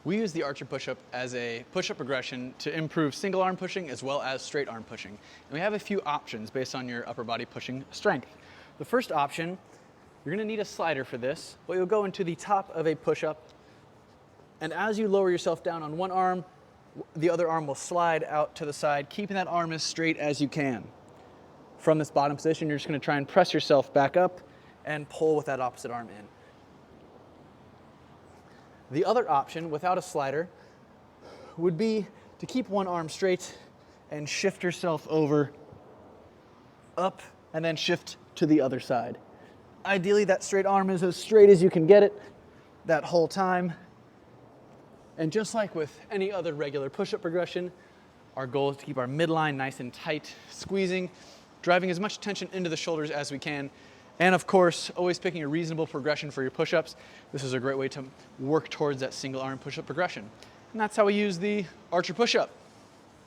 We use the archer push-up as a push-up progression to improve single arm pushing as well as straight arm pushing. And we have a few options based on your upper body pushing strength. The first option, you're gonna need a slider for this, but you'll go into the top of a push-up, and as you lower yourself down on one arm, the other arm will slide out to the side, keeping that arm as straight as you can. From this bottom position, you're just gonna try and press yourself back up and pull with that opposite arm in. The other option, without a slider, would be to keep one arm straight and shift yourself over, up, and then shift to the other side. Ideally, that straight arm is as straight as you can get it that whole time. And just like with any other regular push-up progression, our goal is to keep our midline nice and tight, squeezing, driving as much tension into the shoulders as we can. And of course, always picking a reasonable progression for your push-ups. This is a great way to work towards that single arm push-up progression. And that's how we use the archer push-up.